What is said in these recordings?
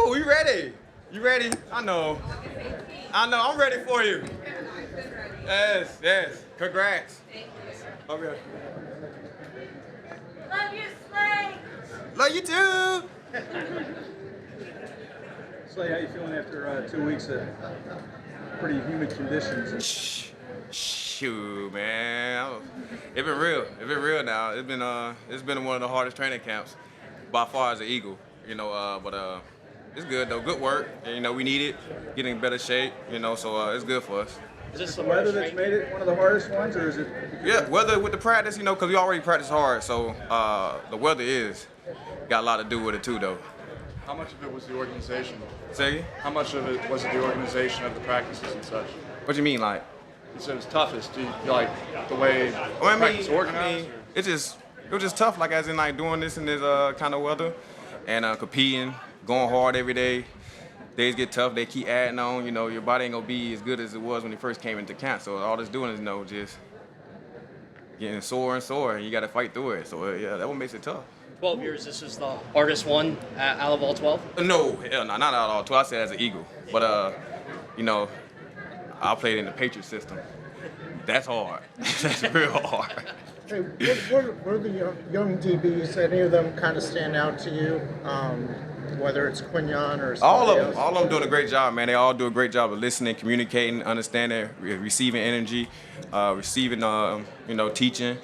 Ooh, you ready? You ready? I know. I'm ready for you. Yes. Congrats. Okay. Love you, Slay. Love you too. Slay, how you feeling after 2 weeks of pretty humid conditions? Shoot, man. It's been real. It's been real now. It's been one of the hardest training camps by far as an Eagle. But it's good though. Good work. And, we need it. Getting in better shape. So it's good for us. Is this the weather that's made it one of the hardest ones, or is it? Yeah, weather with the practice. Because we already practice hard. So the weather got a lot to do with it too, though. How much of it was the organization? Say again? How much of it was the organization of the practices and such? What you mean, like? You said it was toughest. Do you like the way practice organized? It was just tough, like as in like doing this in this kind of weather, and competing, going hard every day. Days get tough. They keep adding on. Your body ain't gonna be as good as it was when you first came into camp. So all it's doing is just getting sore and sore, and you got to fight through it. So yeah, that what makes it tough. 12 years, this is the hardest one out of all 12? No, hell no, not out of all 12. I said as an Eagle. But, I played in the Patriot system. That's hard. That's real hard. Hey, what are the young DBs? Any of them kind of stand out to you? Whether it's Quinyon or all somebody of them. else? All of them doing a great job, man. They all do a great job of listening, communicating, understanding, receiving energy, receiving, teaching.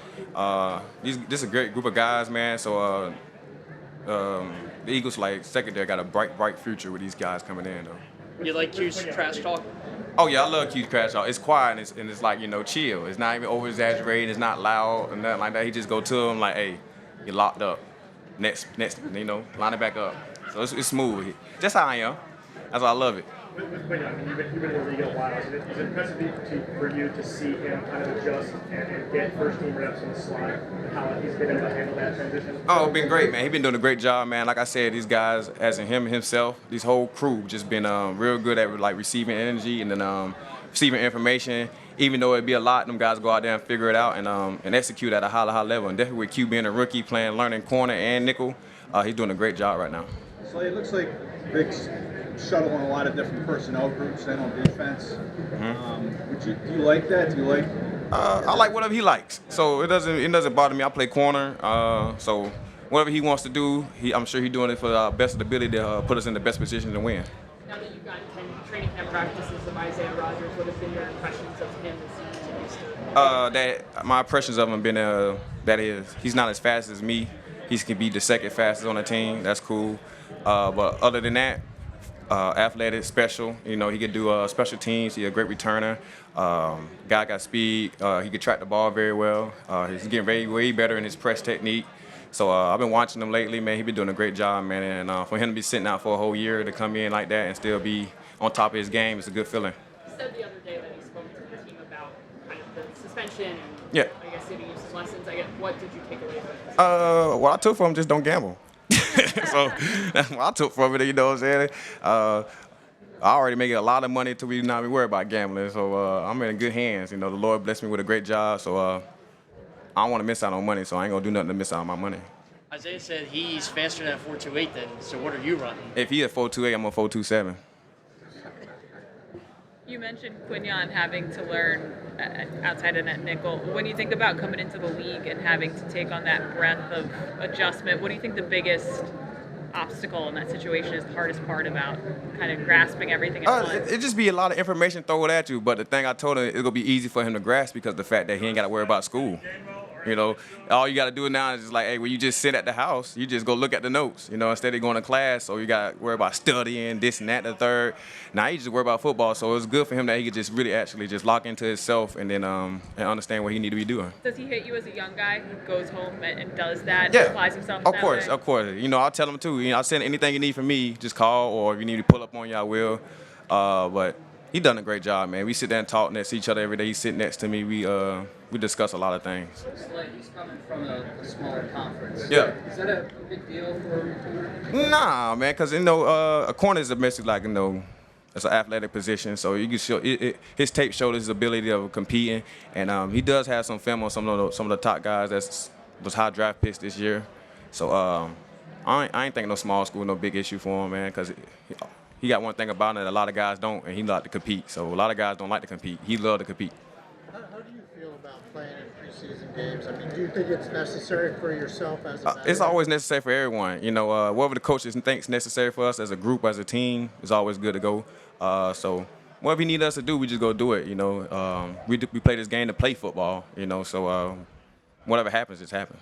This is a great group of guys, man. So the Eagles, like secondary, got a bright future with these guys coming in, though. You like Q's trash talk? Oh yeah, I love Q's trash talk. It's quiet and it's like chill. It's not even over exaggerated. It's not loud and nothing like that. He just go to him like, hey, you're locked up. Next, line it back up. So it's smooth. Just how I am. That's why I love it. With Quinyon, you've been in the league a while. Is it impressive for you to see him kind of adjust and get first team reps in the slot? How he's been able to handle that transition? Oh, it's been great, man. He's been doing a great job, man. Like I said, these guys, as in himself, this whole crew, just been real good at like receiving energy and then receiving information. Even though it be a lot, them guys go out there and figure it out and execute at a high level. And definitely with Q being a rookie, learning corner and nickel, he's doing a great job right now. So it looks like Vic's shuttling a lot of different personnel groups in on defense. Do you like that? Do you like? I like whatever he likes, so it doesn't bother me. I play corner, so whatever he wants to do, I'm sure he's doing it for the best of the ability to put us in the best position to win. Now that you've gotten 10 training camp practices of Isaiah Rodgers, what have been your impressions of him as he continues to? That my impressions of him been that he's not as fast as me. He can be the second fastest on the team. That's cool. But other than that, athletic, special. He can do special teams. He's a great returner. Guy got speed. He can track the ball very well. He's getting way better in his press technique. So I've been watching him lately, man. He's been doing a great job, man. And for him to be sitting out for a whole year to come in like that and still be on top of his game, it's a good feeling. You said the other day that he spoke to the team about kind of the suspension and Yeah. I guess giving you some lessons. What did you take away from this? What I took from him, just don't gamble. So that's what I took from it, you know what I'm saying? I already make a lot of money to not be worried about gambling, so I'm in good hands. The Lord blessed me with a great job, so I don't want to miss out on money, so I ain't going to do nothing to miss out on my money. Isaiah said he's faster than a 4.28 then, so what are you running? If he at 4.28, I'm on 4.27. You mentioned Quinyon having to learn outside of that nickel. When you think about coming into the league and having to take on that breadth of adjustment, what do you think the biggest obstacle in that situation is, the hardest part about kind of grasping everything at once? It just be a lot of information thrown at you, but the thing I told him, it's going to be easy for him to grasp because of the fact that he ain't got to worry about school. All you got to do now is just like, hey, when you just sit at the house, you just go look at the notes, instead of going to class. So you got to worry about studying, this and that, the third. Now you just worry about football. So it's good for him that he could just really actually just lock into himself and then and understand what he need to be doing. Does he hit you as a young guy who goes home and does that, Yeah, applies himself that way? Of course. I'll tell him too. I'll send anything you need from me, just call, or if you need to pull up on you, I will. But he done a great job, man. We sit there and talk next to each other every day. He sit next to me. We discuss a lot of things. Slay, he's coming from a smaller conference. Yeah. Is that a big deal for a recruiter? Nah, man, because a corner is basically like it's an athletic position, so you can show his tape showed his ability of competing, and he does have some film on some of the top guys that's was high draft picks this year. So I ain't think no small school no big issue for him, man, because he got one thing about it that a lot of guys don't, and he like to compete. So a lot of guys don't like to compete. He love to compete. How do you feel about playing in preseason games? I mean, do you think it's necessary for yourself as a veteran? It's always necessary for everyone. You know, whatever the coaches thinks necessary for us as a group, as a team, is always good to go. So whatever he need us to do, we just go do it. You know, we play this game to play football. You know, so whatever happens, it happens.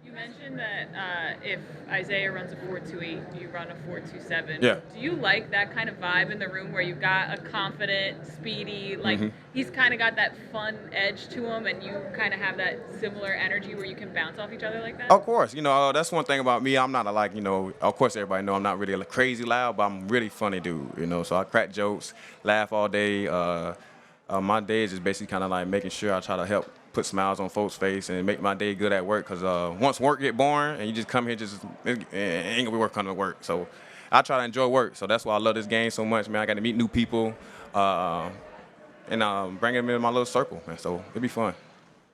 You mentioned that if Isaiah runs a 4.28, you run a 4.27. Yeah. Do you like that kind of vibe in the room where you've got a confident, speedy, like he's kind of got that fun edge to him, and you kind of have that similar energy where you can bounce off each other like that? Of course, you know, that's one thing about me. I'm not you know, of course everybody know I'm not really crazy loud, but I'm really funny dude, you know. So I crack jokes, laugh all day. My day is just basically kind of like making sure I try to help put smiles on folks' face and make my day good at work. Because once work get boring and you just come here, it ain't gonna be work coming to work. So I try to enjoy work. So that's why I love this game so much, man. I got to meet new people and bring them into my little circle, man. So it'll be fun.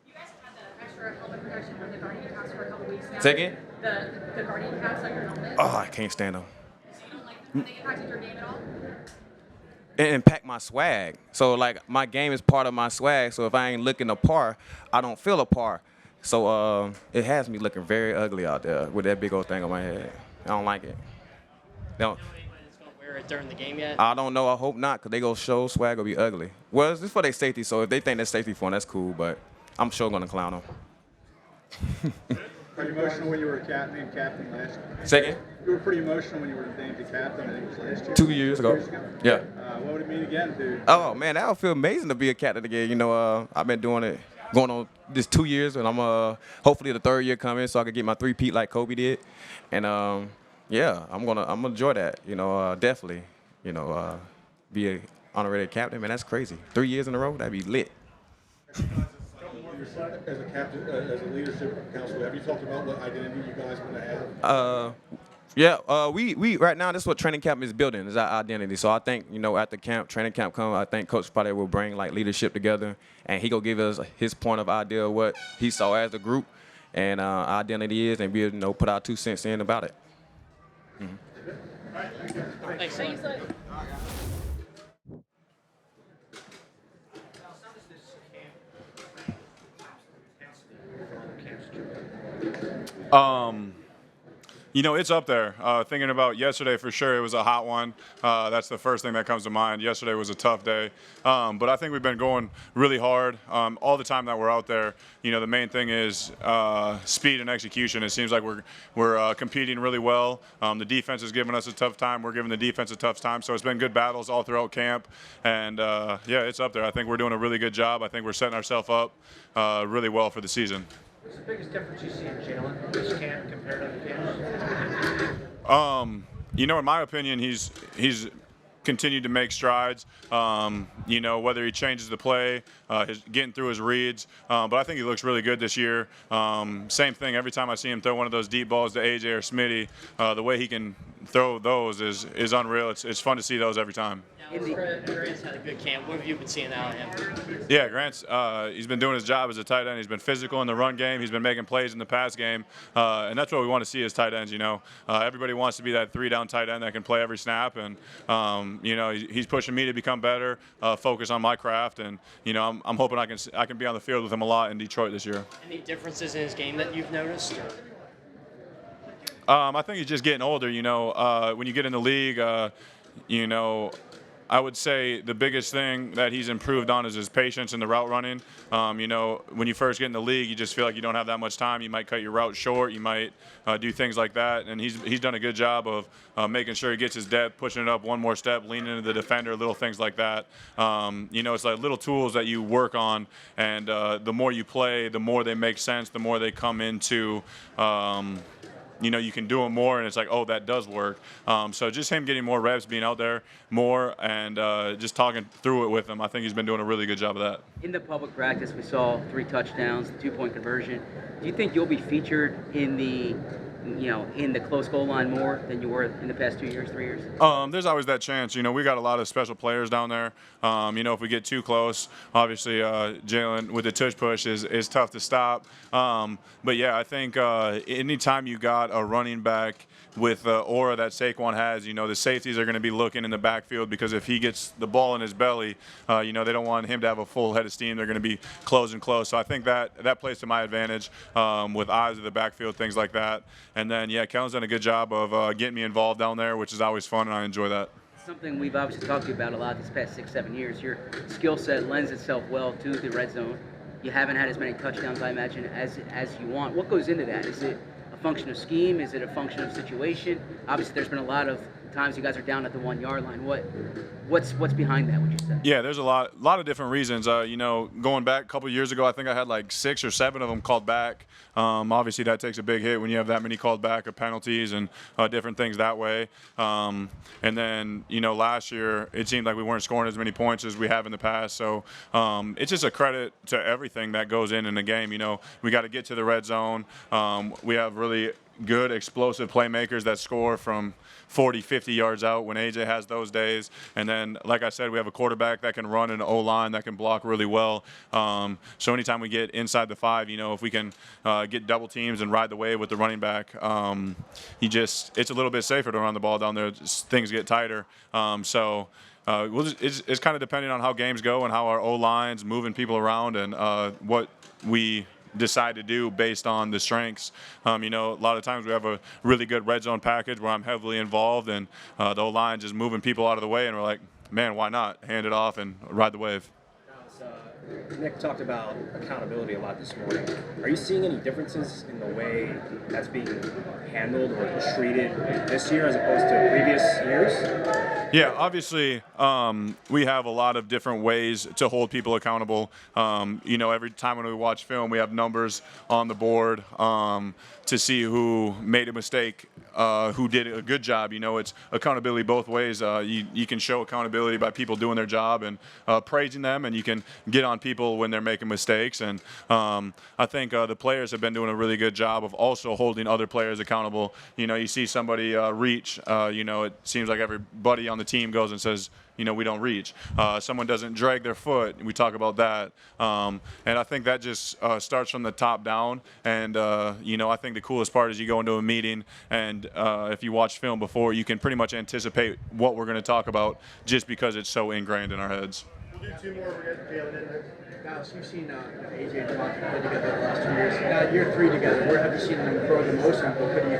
You guys have had the extra helmet protection from the Guardian caps for a couple weeks now. Say again? The Guardian caps on your helmet. Oh, I can't stand them. So you don't like them? Have they impacted your game at all? It impact my swag. So like my game is part of my swag. So if I ain't looking a par, I don't feel a par. So it has me looking very ugly out there with that big old thing on my head. I don't like it. Don't. Anybody's gonna wear it during the game yet? I don't know. I hope not, because they go show swag will be ugly. Well, it's just for their safety. So if they think that's safety for them, that's cool. But I'm sure gonna clown them. Pretty emotional when you were named captain last year. Second? You were pretty emotional when you were named the captain, I think it was last year. 2 years ago. Yeah. What would it mean again, dude? Oh man, that would feel amazing to be a captain again. You know, I've been doing it, going on this 2 years, and I'm hopefully the third year coming, so I can get my three-peat like Kobe did. And yeah, I'm gonna enjoy that. You know, definitely. You know, be a honorary captain, man. That's crazy. 3 years in a row, that'd be lit. As a captain, as a leadership council, have you talked about what identity you guys want to have? Yeah, we right now, this is what training camp is building, is our identity. So I think, you know, after training camp come, I think Coach probably will bring like leadership together, and he go give us his point of idea of what he saw as a group, and our identity is, and we, you know, put our 2 cents in about it. Thanks, Slay. You know, it's up there. Thinking about yesterday, for sure, it was a hot one. That's the first thing that comes to mind. Yesterday was a tough day. But I think we've been going really hard all the time that we're out there. You know, the main thing is speed and execution. It seems like we're competing really well. The defense is giving us a tough time. We're giving the defense a tough time. So it's been good battles all throughout camp. And, yeah, it's up there. I think we're doing a really good job. I think we're setting ourselves up really well for the season. What's the biggest difference you see in Jalen this camp compared to other camps? You know, in my opinion, he's continued to make strides. You know, whether he changes the play, getting through his reads, but I think he looks really good this year. Same thing. Every time I see him throw one of those deep balls to AJ or Smitty, the way he can throw those is unreal. It's fun to see those every time. Grant's had a good camp. What have you been seeing out of him? Yeah, Grant's he's been doing his job as a tight end. He's been physical in the run game. He's been making plays in the pass game, and that's what we want to see as tight ends. You know, everybody wants to be that 3-down tight end that can play every snap, and you know, he's pushing me to become better, focus on my craft, and you know, I'm hoping I can be on the field with him a lot in Detroit this year. Any differences in his game that you've noticed? I think he's just getting older. You know, when you get in the league, you know, I would say the biggest thing that he's improved on is his patience in the route running. You know, when you first get in the league, you just feel like you don't have that much time. You might cut your route short. You might do things like that. And he's done a good job of making sure he gets his depth, pushing it up one more step, leaning into the defender, little things like that. You know, it's like little tools that you work on. And the more you play, the more they make sense, the more they come into you know, you can do them more, and it's like, oh, that does work. So just him getting more reps, being out there more, and just talking through it with him, I think he's been doing a really good job of that. In the public practice, we saw 3 touchdowns, 2-point conversion. Do you think you'll be featured in the, you know, in the close goal line more than you were in the past 2 years, 3 years? There's always that chance. You know, we got a lot of special players down there. You know, if we get too close, obviously Jalen with the tush push is tough to stop. But yeah, I think anytime you got a running back with the aura that Saquon has, you know, the safeties are going to be looking in the backfield because if he gets the ball in his belly, you know, they don't want him to have a full head of steam. They're going to be close. So I think that plays to my advantage with eyes of the backfield, things like that. And then, yeah, Kellen's done a good job of getting me involved down there, which is always fun, and I enjoy that. Something we've obviously talked to you about a lot these past 6-7 years. Your skill set lends itself well to the red zone. You haven't had as many touchdowns, I imagine, as you want. What goes into that? Is it a function of scheme? Is it a function of situation? Obviously, there's been a lot of times you guys are down at the 1 yard line. What's behind that, would you say? Yeah, there's a lot of different reasons. You know, going back a couple years ago, I think I had like 6 or 7 of them called back. Obviously, that takes a big hit when you have that many called back of penalties and different things that way. And then, you know, last year it seemed like we weren't scoring as many points as we have in the past. So it's just a credit to everything that goes in the game. You know, we got to get to the red zone. We have really good explosive playmakers that score from 40, 50 yards out when AJ has those days. And then, like I said, we have a quarterback that can run an O-line that can block really well. So anytime we get inside the 5, you know, if we can get double teams and ride the wave with the running back, it's a little bit safer to run the ball down there. Things get tighter. It's kind of depending on how games go and how our O-line's moving people around and what we decide to do based on the strengths. You know, a lot of times we have a really good red zone package where I'm heavily involved and the O-line just moving people out of the way, and we're like, man, why not? Hand it off and ride the wave. Nick talked about accountability a lot this morning. Are you seeing any differences in the way that's being handled or treated this year as opposed to previous years? Yeah, obviously, we have a lot of different ways to hold people accountable. You know, every time when we watch film, we have numbers on the board to see who made a mistake, who did a good job. You know, it's accountability both ways. You can show accountability by people doing their job and praising them, and you can get on people when they're making mistakes. And I think the players have been doing a really good job of also holding other players accountable. You know, you see somebody reach, you know, it seems like everybody on the team goes and says, you know, we don't reach. Someone doesn't drag their foot. We talk about that. And I think that just starts from the top down. And, you know, I think the coolest part is you go into a meeting and if you watch film before, you can pretty much anticipate what we're going to talk about just because it's so ingrained in our heads. We'll do 2 more. We're going to Jalen in there. Dallas, you've seen AJ and Devontae play together the last 2 years. Now year 3 together. Where have you seen them grow the most, and what could you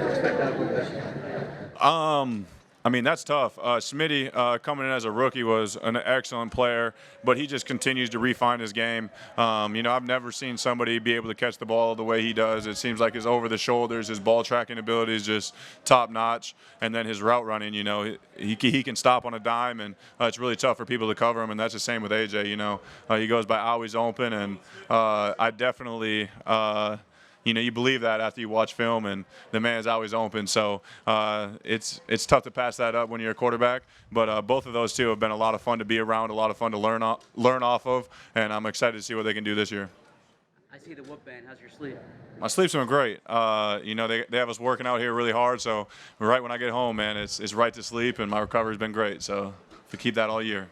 expect out of them this year? I mean, that's tough. Smitty coming in as a rookie was an excellent player, but he just continues to refine his game. You know, I've never seen somebody be able to catch the ball the way he does. It seems like his over the shoulders, his ball tracking ability is just top notch. And then his route running, you know, he can stop on a dime, and it's really tough for people to cover him. And that's the same with AJ. You know, he goes by always open, and I definitely. You know, you believe that after you watch film, and the man's always open. So it's tough to pass that up when you're a quarterback. But both of those two have been a lot of fun to be around, a lot of fun to learn off of, and I'm excited to see what they can do this year. I see the whoop band. How's your sleep? My sleep's been great. You know, they have us working out here really hard. So right when I get home, man, it's right to sleep, and my recovery's been great. So if we keep that all year.